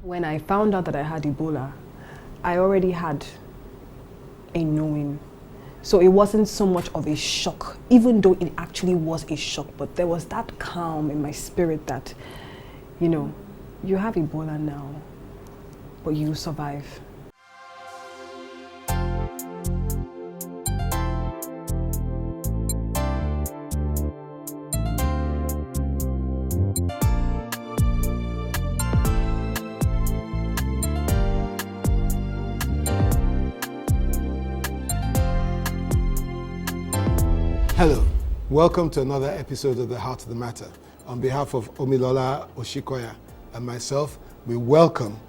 When I found out that I had Ebola, I already had a knowing. So it wasn't so much of a shock, even though it actually was a shock, but there was that calm in my spirit that, you know, you have Ebola now, but you survive. Hello, welcome to another episode of The Heart of the Matter. On behalf of Omilola Oshikoya and myself, we welcome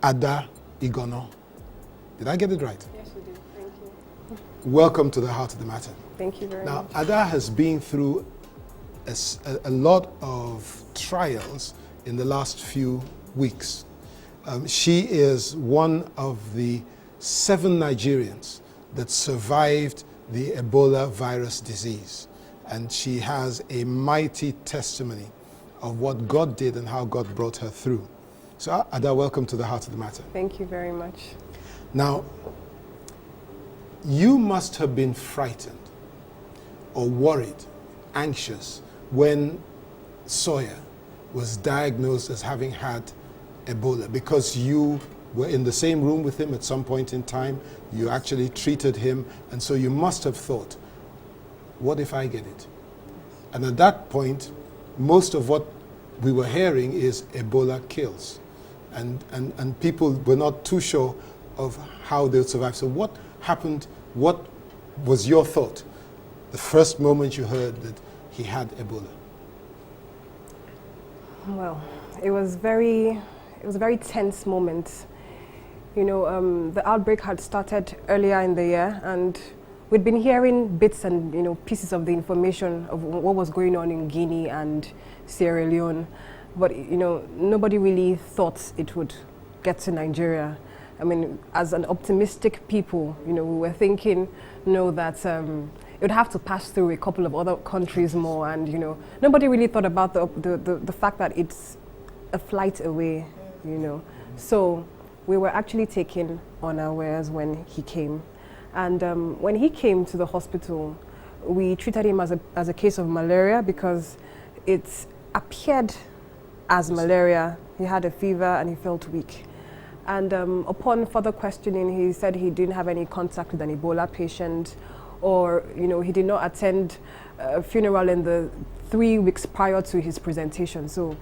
Ada Igonoh. Did I get it right? Yes, you did. Thank you. Welcome to The Heart of the Matter. Thank you very much. Now, Ada has been through a lot of trials in the last few weeks. She is one of the 7 Nigerians that survived the Ebola virus disease. And she has a mighty testimony of what God did and how God brought her through. So Ada, welcome to The Heart of the Matter. Thank you very much. Now, you must have been frightened or worried, anxious, when Sawyerr was diagnosed as having had Ebola, because you were in the same room with him at some point in time, you actually treated him, and so you must have thought, what if I get it? And at that point, most of what we were hearing is Ebola kills. And people were not too sure of how they would survive. So what happened, what was your thought the first moment you heard that he had Ebola? Well, it was a very tense moment. You know, the outbreak had started earlier in the year, and we'd been hearing bits and, you know, pieces of the information of what was going on in Guinea and Sierra Leone. But, you know, nobody really thought it would get to Nigeria. I mean, as an optimistic people, you know, we were thinking, that it would have to pass through a couple of other countries more, and, you know, nobody really thought about the fact that it's a flight away, you know. So we were actually taken unawares when he came. And when he came to the hospital, we treated him as a case of malaria because it appeared as malaria. He had a fever and he felt weak. And upon further questioning, he said he didn't have any contact with an Ebola patient, or, you know, he did not attend a funeral in the 3 weeks prior to his presentation. So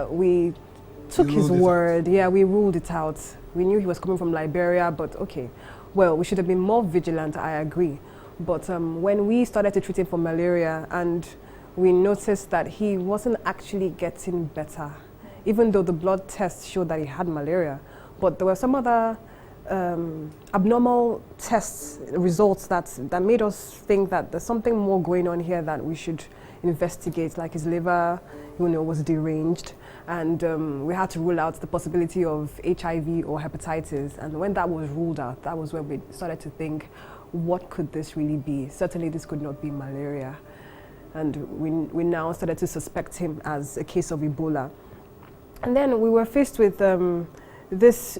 we took his word. Yeah, we ruled it out. We knew he was coming from Liberia, but okay. Well, we should have been more vigilant, I agree. But when we started to treat him for malaria, and we noticed that he wasn't actually getting better, even though the blood tests showed that he had malaria. But there were some other abnormal tests results that made us think that there's something more going on here that we should investigate, like his liver, you know, was deranged. And we had to rule out the possibility of HIV or hepatitis. And when that was ruled out, that was when we started to think, what could this really be? Certainly this could not be malaria. And we now started to suspect him as a case of Ebola. And then we were faced with this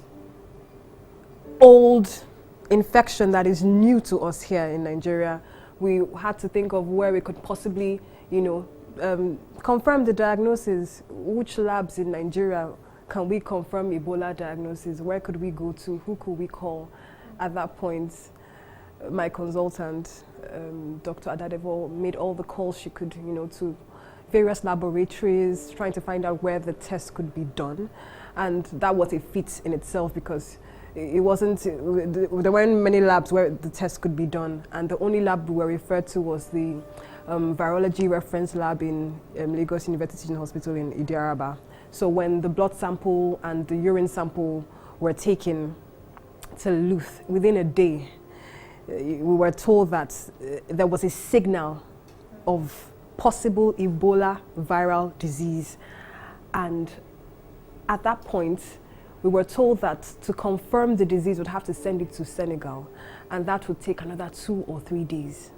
old infection that is new to us here in Nigeria. We had to think of where we could possibly, you know, confirm the diagnosis. Which labs in Nigeria can we confirm Ebola diagnosis? Where could we go to? Who could we call? At that point, my consultant, Dr Ada Igonoh, made all the calls she could, you know, to various laboratories, trying to find out where the test could be done. And that was a feat in itself, because it wasn't, there weren't many labs where the test could be done. And the only lab we were referred to was the virology reference lab in Lagos University Teaching Hospital in Idiaraba. So when the blood sample and the urine sample were taken to Luth, within a day, we were told that there was a signal of possible Ebola viral disease. And at that point, we were told that to confirm the disease, we'd have to send it to Senegal, and that would take another 2 or 3 days.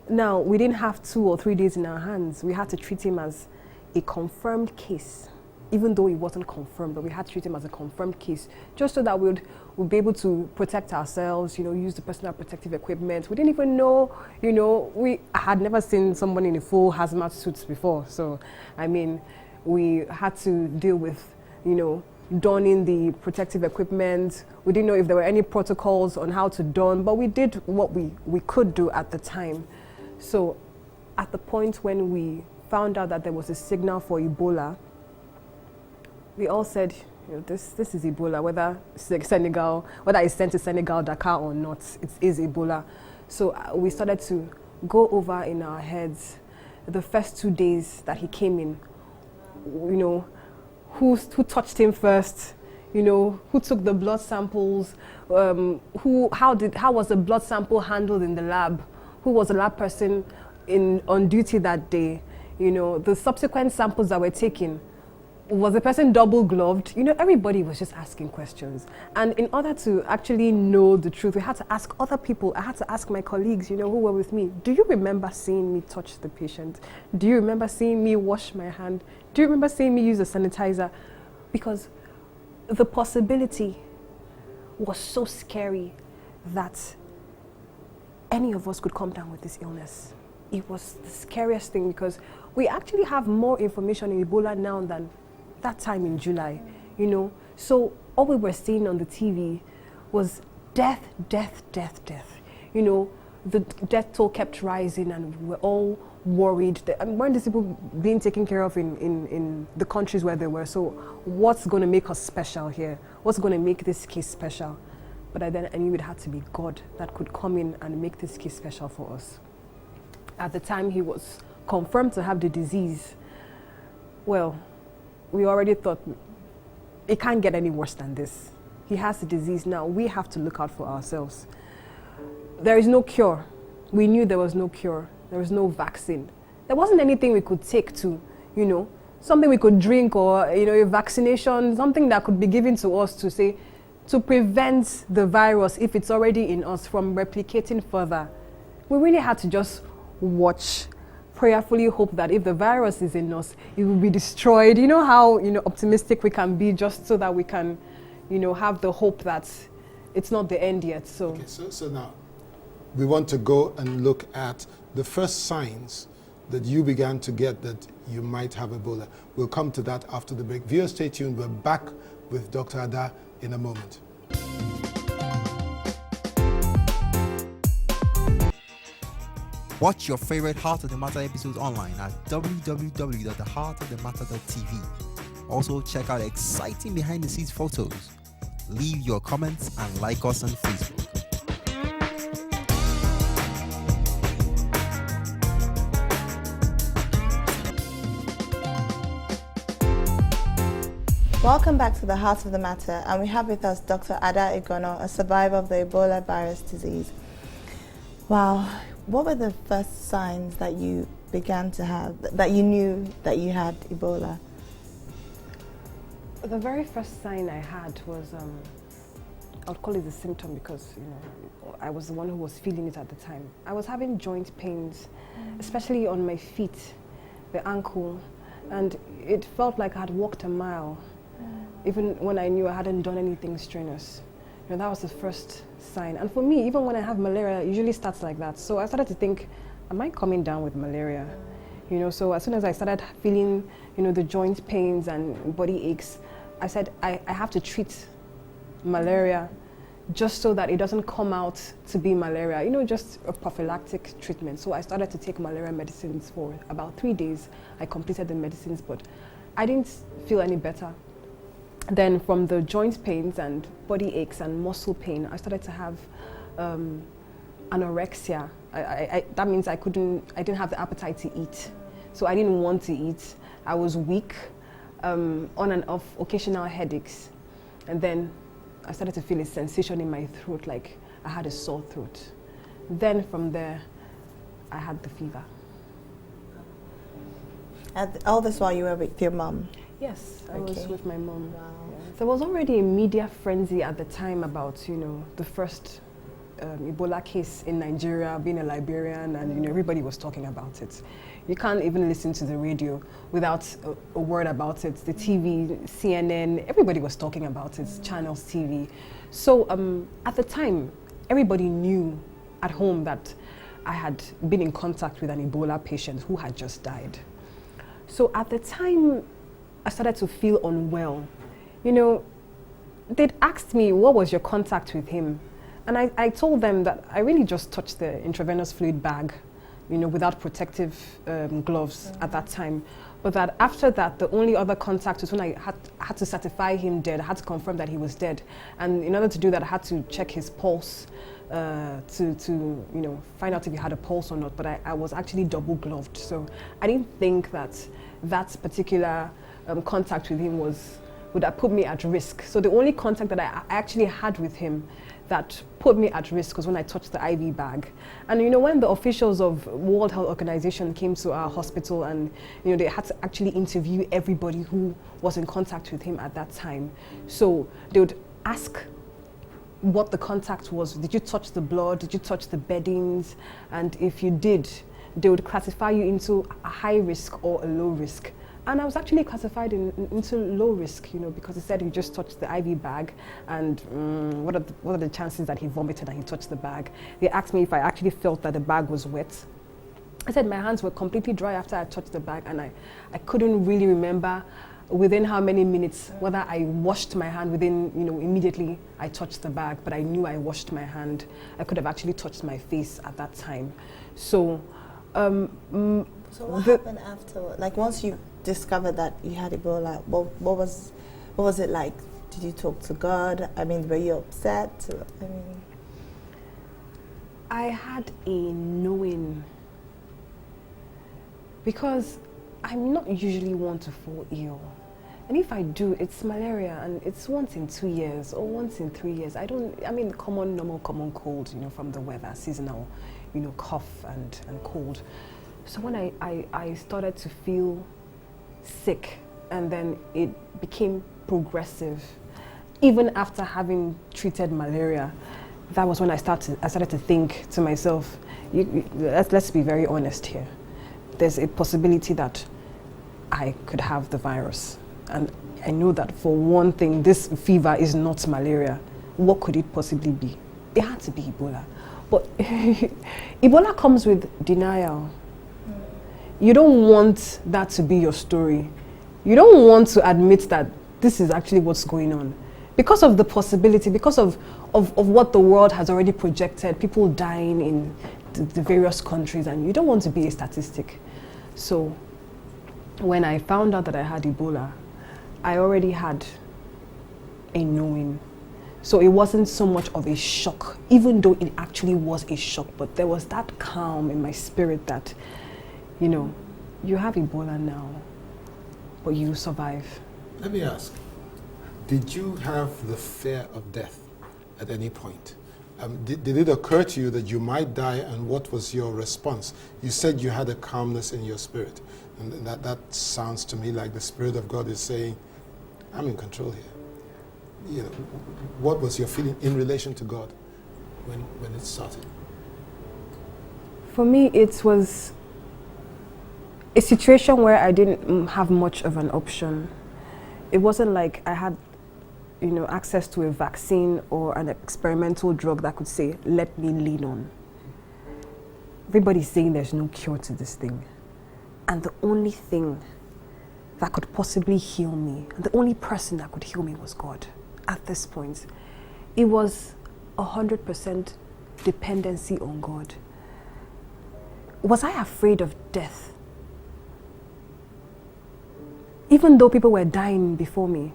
Now, we didn't have 2 or 3 days in our hands. We had to treat him as a confirmed case even though it wasn't confirmed, but we had to treat him as a confirmed case, just so that we'd be able to protect ourselves, use the personal protective equipment. We didn't even know, I had never seen someone in a full hazmat suit before. So, I mean, we had to deal with, donning the protective equipment. We didn't know if there were any protocols on how to don, but we did what we could do at the time. So, at the point when we found out that there was a signal for Ebola, we all said, this is Ebola, whether it's sent to Senegal, Dakar or not, it is Ebola. So we started to go over in our heads the first 2 days that he came in, who touched him first, who took the blood samples, how was the blood sample handled in the lab, who was the lab person on duty that day, the subsequent samples that were taken. Was the person double gloved? Everybody was just asking questions. And in order to actually know the truth, we had to ask other people. I had to ask my colleagues, who were with me, do you remember seeing me touch the patient? Do you remember seeing me wash my hand? Do you remember seeing me use a sanitizer? Because the possibility was so scary that any of us could come down with this illness. It was the scariest thing because we actually have more information in Ebola now than that time in July, So all we were seeing on the TV was death, death, death, death. The death toll kept rising and we were all worried. Weren't these people being taken care of in the countries where they were? So what's going to make us special here? What's going to make this case special? But then I knew it had to be God that could come in and make this case special for us. At the time he was confirmed to have the disease, well, we already thought it can't get any worse than this. He has the disease now. We have to look out for ourselves. There is no cure. We knew there was no cure. There was no vaccine. There wasn't anything we could take to, something we could drink or, a vaccination, something that could be given to us to prevent the virus, if it's already in us, from replicating further. We really had to just watch, prayerfully hope that if the virus is in us, it will be destroyed. You know how optimistic we can be, just so that we can, have the hope that it's not the end yet. So, okay, so now we want to go and look at the first signs that you began to get that you might have Ebola. We'll come to that after the break. Viewers, stay tuned. We're back with Dr. Ada in a moment. Watch your favorite Heart of the Matter episodes online at www.theheartofthematter.tv. Also, check out exciting behind-the-scenes photos. Leave your comments and like us on Facebook. Welcome back to the Heart of the Matter, and we have with us Dr. Ada Igonoh, a survivor of the Ebola virus disease. Wow. What were the first signs that you began to have, that you knew that you had Ebola? The very first sign I had was, I would call it a symptom because, I was the one who was feeling it at the time. I was having joint pains, especially on my feet, the ankle, and it felt like I had walked a mile, even when I knew I hadn't done anything strenuous. That was the first sign. And for me, even when I have malaria, it usually starts like that. So I started to think, am I coming down with malaria? So as soon as I started feeling, the joint pains and body aches, I said, I have to treat malaria just so that it doesn't come out to be malaria, just a prophylactic treatment. So I started to take malaria medicines for about 3 days. I completed the medicines, but I didn't feel any better. Then from the joint pains and body aches and muscle pain, I started to have anorexia. That means I didn't have the appetite to eat. So I didn't want to eat. I was weak, on and off, occasional headaches. And then I started to feel a sensation in my throat, like I had a sore throat. Then from there, I had the fever. All this while you were with your mom? Yes, I was with my mom. Wow. Yeah. There was already a media frenzy at the time about, the first Ebola case in Nigeria, being a Liberian, and everybody was talking about it. You can't even listen to the radio without a word about it. The TV, CNN, everybody was talking about it, Channels TV. So at the time, everybody knew at home that I had been in contact with an Ebola patient who had just died. So at the time, I started to feel unwell. They'd asked me, what was your contact with him? And I told them that I really just touched the intravenous fluid bag, without protective gloves at that time. But that after that, the only other contact was when I had to certify him dead. I had to confirm that he was dead. And in order to do that, I had to check his pulse to find out if he had a pulse or not. But I was actually double gloved. So I didn't think that particular contact with him would have put me at risk. So the only contact that I actually had with him that put me at risk was when I touched the IV bag. And when the officials of World Health Organization came to our hospital and they had to actually interview everybody who was in contact with him at that time. So they would ask what the contact was. Did you touch the blood? Did you touch the beddings? And if you did, they would classify you into a high risk or a low risk. And I was actually classified into low risk, because he said he just touched the IV bag, and what are the chances that he vomited and he touched the bag? They asked me if I actually felt that the bag was wet. I said my hands were completely dry after I touched the bag, and I couldn't really remember within how many minutes whether I washed my hand within, immediately I touched the bag, but I knew I washed my hand. I could have actually touched my face at that time. So so what happened after? Like once you discovered that you had Ebola, what was it like? Did you talk to God? Were you upset? I had a knowing, because I'm not usually one to fall ill. And if I do, it's malaria, and it's once in 2 years or once in 3 years. Normal common cold, from the weather, seasonal, cough and cold. So when I started to feel sick, and then it became progressive, even after having treated malaria, that was when I started to think to myself, let's be very honest here. There's a possibility that I could have the virus. And I know that for one thing, this fever is not malaria. What could it possibly be? It had to be Ebola. But Ebola comes with denial. You don't want that to be your story. You don't want to admit that this is actually what's going on. Because of the possibility, because of what the world has already projected, people dying in the various countries, and you don't want to be a statistic. So when I found out that I had Ebola, I already had a knowing. So it wasn't so much of a shock, even though it actually was a shock, but there was that calm in my spirit that, you have Ebola now, but you survive. Let me ask, did you have the fear of death at any point? Did it occur to you that you might die, and what was your response? You said you had a calmness in your spirit, and that sounds to me like the Spirit of God is saying, I'm in control here. What was your feeling in relation to God when it started? For me, it was a situation where I didn't have much of an option. It wasn't like I had, access to a vaccine or an experimental drug that could say, let me lean on. Everybody's saying there's no cure to this thing. And the only thing that could possibly heal me, and the only person that could heal me was God at this point. It was 100% dependency on God. Was I afraid of death? Even though people were dying before me.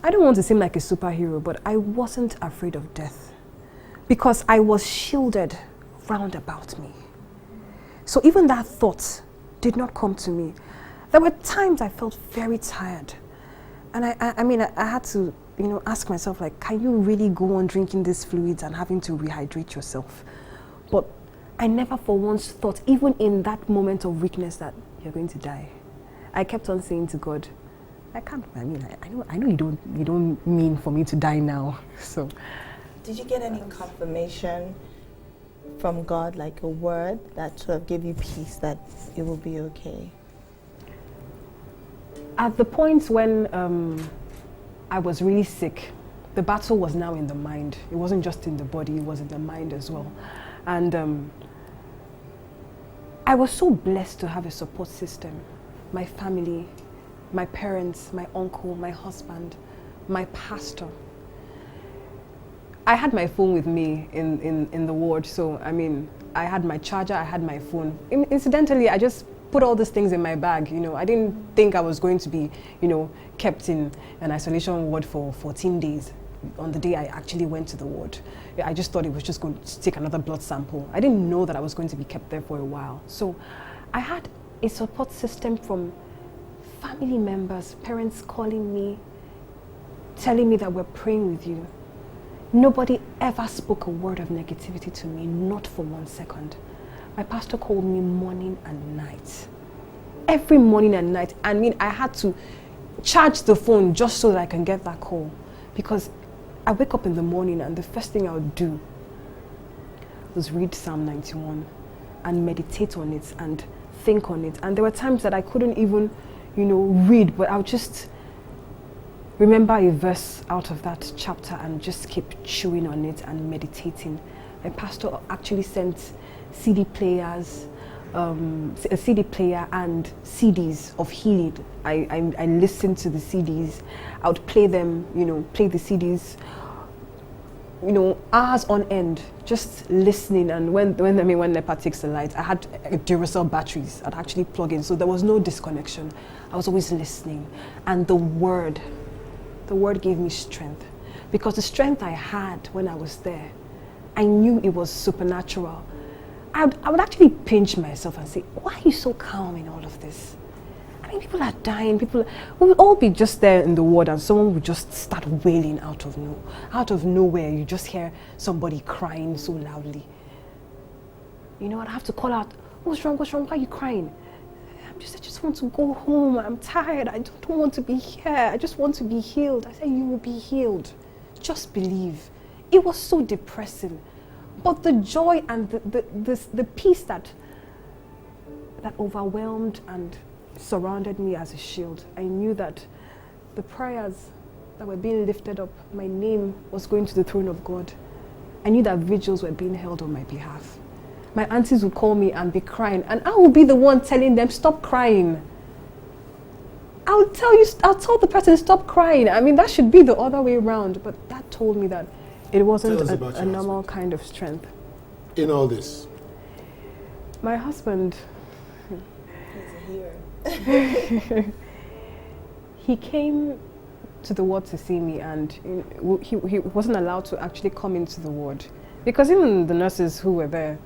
I don't want to seem like a superhero, but I wasn't afraid of death because I was shielded round about me. So even that thought did not come to me. There were times I felt very tired. And I had to, ask myself, like, can you really go on drinking these fluids and having to rehydrate yourself? But I never for once thought, even in that moment of weakness, that you're going to die. I kept on saying to God, I can't, I know you don't mean for me to die now. So Did you get any confirmation from God, like a word that sort of gave you peace that it will be okay? At the point when I was really sick, the battle was now in the mind. It wasn't just in the body, it was in the mind as well. And I was so blessed to have a support system. My family, my parents, my uncle, my husband, my pastor. I had my phone with me in the ward, so I mean, I had my charger, I had my phone. Incidentally, I just put all these things in my bag, you know. I didn't think I was going to be, you know, kept in an isolation ward for 14 days on the day I actually went to the ward. I just thought it was just going to take another blood sample. I didn't know that I was going to be kept there for a while. So I had a support system from family members, parents calling me, telling me that we're praying with you. Nobody ever spoke a word of negativity to me, not for 1 second. My pastor called me morning and night. Every morning and night. I mean, I had to charge the phone just so that I can get that call. Because I wake up in the morning and the first thing I would do was read Psalm 91 and meditate on it and think on it. And there were times that I couldn't even, you know, read, but I would just remember a verse out of that chapter and just keep chewing on it and meditating. My pastor actually sent CD players, a CD player and CDs of healing. I listened to the CDs. I would play them, you know, play the CDs, you know, hours on end, just listening. And when NEPA takes the light, I had Duracell batteries I'd actually plug in, so there was no disconnection. I was always listening. And the word gave me strength, because the strength I had when I was there, I knew it was supernatural. I would actually pinch myself and say, why are you so calm in all of this? I mean, people are dying, we would all be just there in the ward and someone would just start wailing out of nowhere. You just hear somebody crying so loudly. You know, I'd have to call out, what's wrong, why are you crying? I just want to go home, I'm tired, I don't want to be here, I just want to be healed. I said, you will be healed, just believe. It was so depressing. But the joy and the peace that overwhelmed and surrounded me as a shield. I knew that the prayers that were being lifted up, my name was going to the throne of God. I knew that vigils were being held on my behalf. My aunties would call me and be crying, and I would be the one telling them, stop crying. I'll tell the person, stop crying. I mean, that should be the other way around, but that told me that it wasn't a normal kind of strength. In all this? My husband, He's a hero. he came to the ward to see me, and he wasn't allowed to actually come into the ward, because even the nurses who were there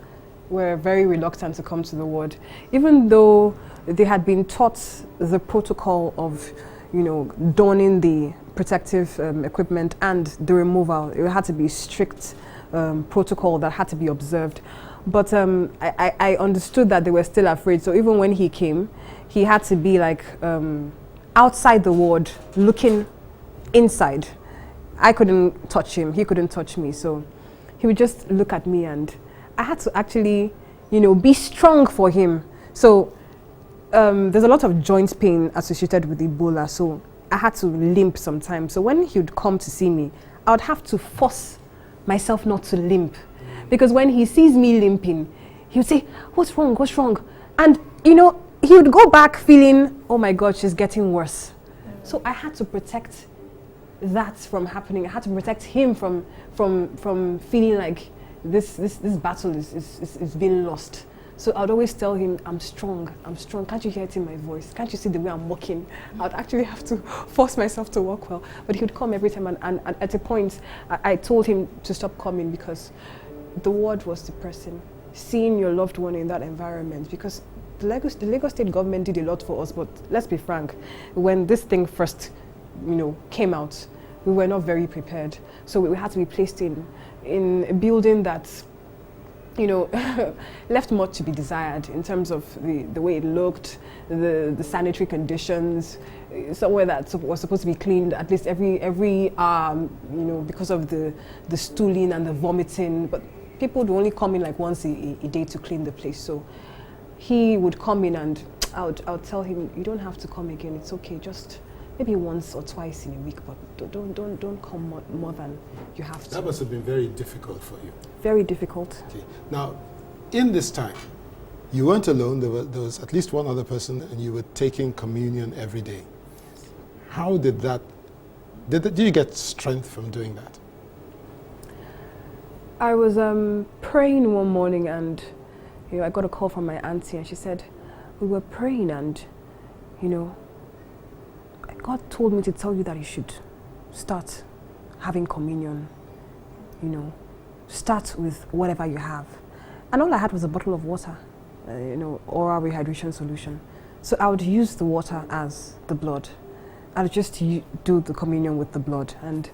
were very reluctant to come to the ward, even though they had been taught the protocol of, you know, donning the protective equipment and the removal. It had to be strict protocol that had to be observed. But I understood that they were still afraid. So even when he came, he had to be like outside the ward, looking inside. I couldn't touch him, he couldn't touch me. So he would just look at me, and I had to actually, you know, be strong for him. So there's a lot of joint pain associated with Ebola. So I had to limp sometimes. So when he would come to see me, I would have to force myself not to limp. Because when he sees me limping, he would say, what's wrong, what's wrong? And, you know, he would go back feeling, oh my God, she's getting worse. So I had to protect that from happening. I had to protect him from feeling like this battle is being lost. So I'd always tell him, I'm strong. Can't you hear it in my voice? Can't you see the way I'm walking? I'd actually have to force myself to walk well. But he would come every time, and at a point, I told him to stop coming, because the ward was depressing. Seeing your loved one in that environment, because the Lagos State government did a lot for us, but let's be frank, when this thing first, you know, came out, we were not very prepared. So we had to be placed in a building that you know, left much to be desired in terms of the way it looked, the sanitary conditions. Somewhere that was supposed to be cleaned at least every you know, because of the stooling and the vomiting. But people would only come in like once a day to clean the place. So he would come in, and I would tell him, you don't have to come again. It's okay. Just maybe once or twice in a week, but don't come more than you have to. That must have been very difficult for you. Very difficult. Okay. Now, in this time, you weren't alone. There was at least one other person, and you were taking communion every day. How did that? Did you get strength from doing that? I was praying one morning, and you know, I got a call from my auntie, and she said, we were praying, and you know, God told me to tell you that you should start having communion. You know, start with whatever you have. And all I had was a bottle of water, you know, oral rehydration solution. So I would use the water as the blood. I would just do the communion with the blood. And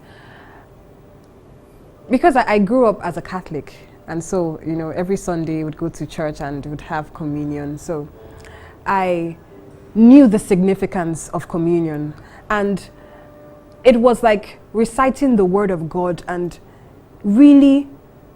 because I grew up as a Catholic, and so, you know, every Sunday would go to church and would have communion. So I knew the significance of communion, and it was like reciting the word of God and really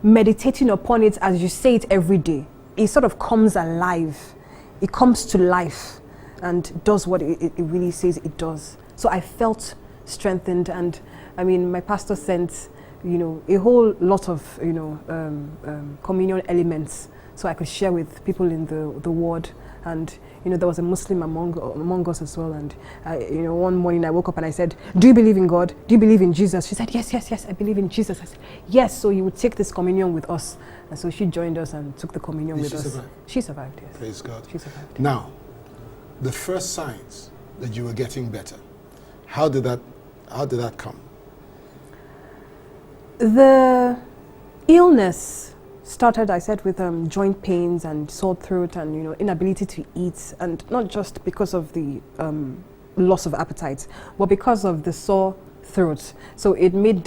meditating upon it as you say it every day. It sort of comes alive. It comes to life and does what it really says it does. So I felt strengthened, and I mean, my pastor sent, you know, a whole lot of, you know, communion elements so I could share with people in the ward. And you know, there was a Muslim among us as well. And you know, one morning I woke up and I said, "Do you believe in God? Do you believe in Jesus?" She said, "Yes, yes, yes, I believe in Jesus." I said, "Yes, so you would take this communion with us." And so she joined us and took the communion with us. Survive? She survived, yes. Praise God. She survived. Now, the first signs that you were getting better, how did that come? The illness started, I said, with joint pains and sore throat and, you know, inability to eat, and not just because of the loss of appetite, but because of the sore throat. So it made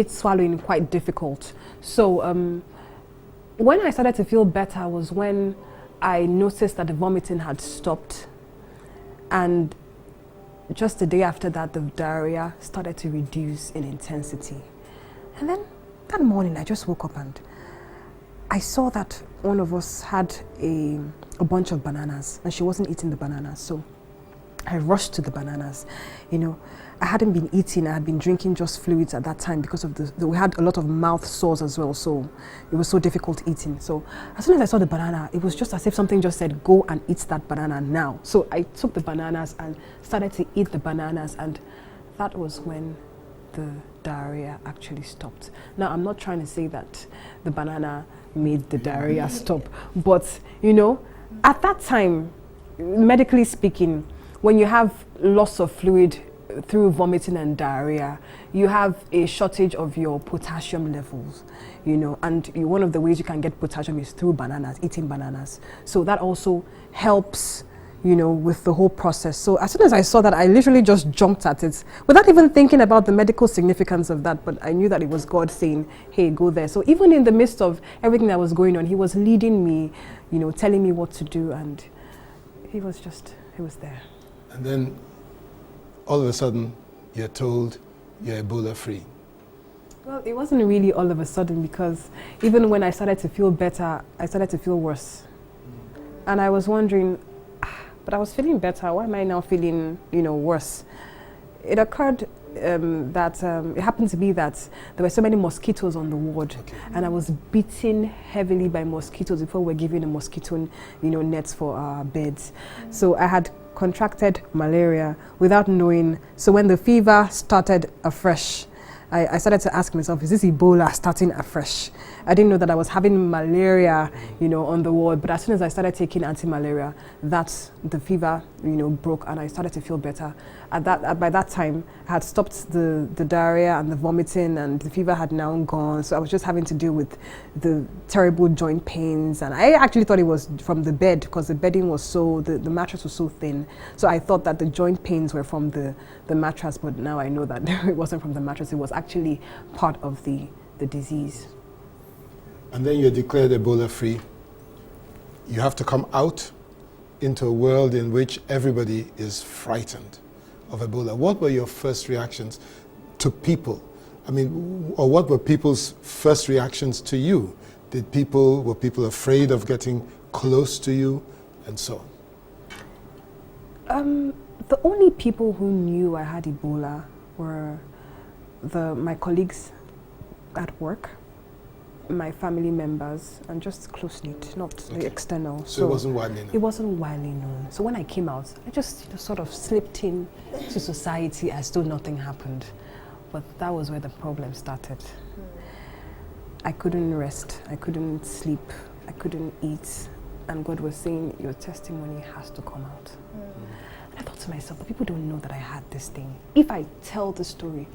swallowing quite difficult. So when I started to feel better was when I noticed that the vomiting had stopped, and just the day after that, the diarrhea started to reduce in intensity. And then that morning, I just woke up and I saw that one of us had a bunch of bananas, and she wasn't eating the bananas. So I rushed to the bananas. You know, I hadn't been eating, I had been drinking just fluids at that time because of we had a lot of mouth sores as well, so it was so difficult eating. So as soon as I saw the banana, it was just as if something just said, go and eat that banana now. So I took the bananas and started to eat the bananas, and that was when the diarrhea actually stopped. Now, I'm not trying to say that the banana made the diarrhea stop, but you know, at that time, medically speaking, when you have loss of fluid through vomiting and diarrhea, you have a shortage of your potassium levels, you know, and one of the ways you can get potassium is through bananas, eating bananas. So that also helps, you know, with the whole process. So as soon as I saw that, I literally just jumped at it without even thinking about the medical significance of that, but I knew that it was God saying, hey, go there. So even in the midst of everything that was going on, he was leading me, you know, telling me what to do, and he was there. And then all of a sudden, you're told you're Ebola free. Well, it wasn't really all of a sudden, because even when I started to feel better, I started to feel worse. And I was wondering, but I was feeling better, why am I now feeling, you know, worse? It occurred that it happened to be that there were so many mosquitoes on the ward, okay, and I was beaten heavily by mosquitoes before we were given the mosquito, you know, nets for our beds. So I had contracted malaria without knowing. So when the fever started afresh, I started to ask myself, is this Ebola starting afresh? I didn't know that I was having malaria, you know, on the ward. But as soon as I started taking anti-malaria, the fever, you know, broke, and I started to feel better. By that time, I had stopped the diarrhea and the vomiting, and the fever had now gone. So I was just having to deal with the terrible joint pains. And I actually thought it was from the bed, because the bedding was the mattress was so thin. So I thought that the joint pains were from the mattress, but now I know that it wasn't from the mattress. It was actually part of the disease. And then you're declared Ebola free. You have to come out into a world in which everybody is frightened of Ebola. What were your first reactions to people? I mean, or what were people's first reactions to you? Were people afraid of getting close to you and so on? The only people who knew I had Ebola were my colleagues at work, my family members, and just close-knit, not the external. So it wasn't widely known? It wasn't widely known. So when I came out, I just sort of slipped in to society as though nothing happened. But that was where the problem started. I couldn't rest, I couldn't sleep, I couldn't eat. And God was saying, your testimony has to come out. And I thought to myself, but people don't know that I had this thing. If I tell the story,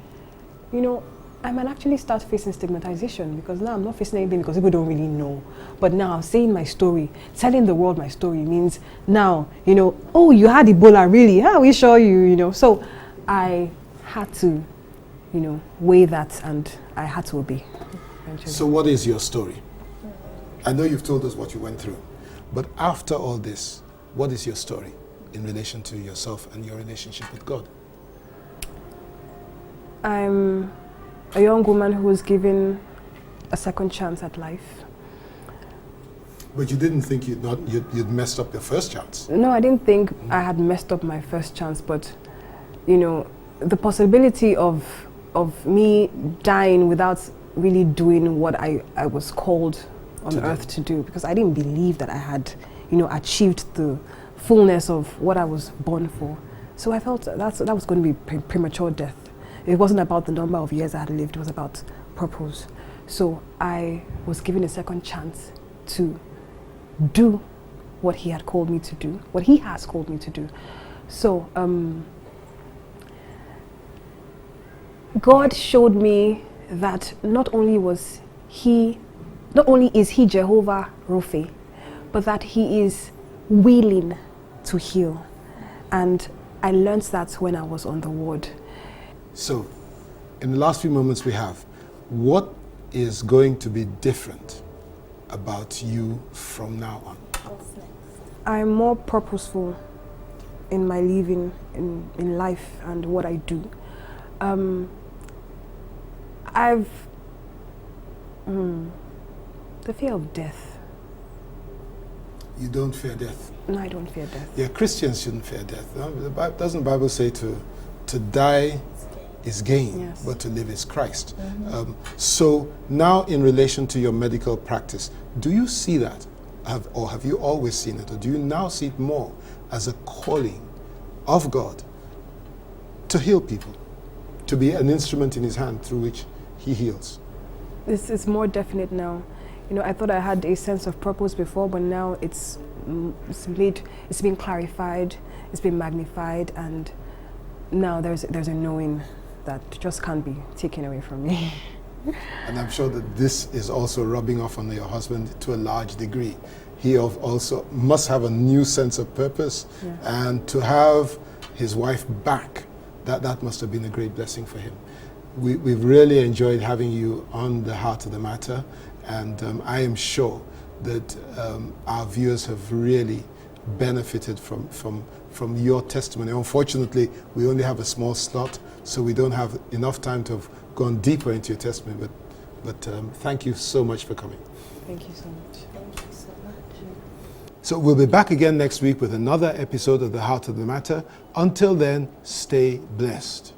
you know, I might actually start facing stigmatization, because now I'm not facing anything because people don't really know. But now saying my story, telling the world my story means now, you know, oh, you had Ebola, really? How are we sure you know? So I had to, you know, weigh that, and I had to obey. Eventually. So what is your story? I know you've told us what you went through, but after all this, what is your story in relation to yourself and your relationship with God? I'm a young woman who was given a second chance at life. But you didn't think you'd messed up your first chance? No, I didn't think I had messed up my first chance, but, you know, the possibility of me dying without really doing what I was called on earth to do, because I didn't believe that I had, you know, achieved the fullness of what I was born for. So I felt that was going to be premature death. It wasn't about the number of years I had lived, it was about purpose. So I was given a second chance to do what he had called me to do, what he has called me to do. So God showed me that not only is he Jehovah Rophe, but that he is willing to heal. And I learned that when I was on the ward. So, in the last few moments we have, what is going to be different about you from now on? I'm more purposeful in my living, in life and what I do. The fear of death. You don't fear death? No, I don't fear death. Yeah, Christians shouldn't fear death. Doesn't the Bible say to die is gain, yes, but to live is Christ? So now in relation to your medical practice, do you see that? Have you always seen it? Or do you now see it more as a calling of God to heal people, to be an instrument in his hand through which he heals? This is more definite now. You know, I thought I had a sense of purpose before, but now it's been clarified, it's been magnified, and now there's a knowing that just can't be taken away from me. And I'm sure that this is also rubbing off on your husband to a large degree. He also must have a new sense of purpose, yes, and to have his wife back, that must have been a great blessing for him. We've really enjoyed having you on the Heart of the Matter, and I am sure that our viewers have really benefited from your testimony. Unfortunately, we only have a small slot, so we don't have enough time to have gone deeper into your testimony, but thank you so much for coming. Thank you so much. Thank you so much. So we'll be back again next week with another episode of the Heart of the Matter. Until then, stay blessed.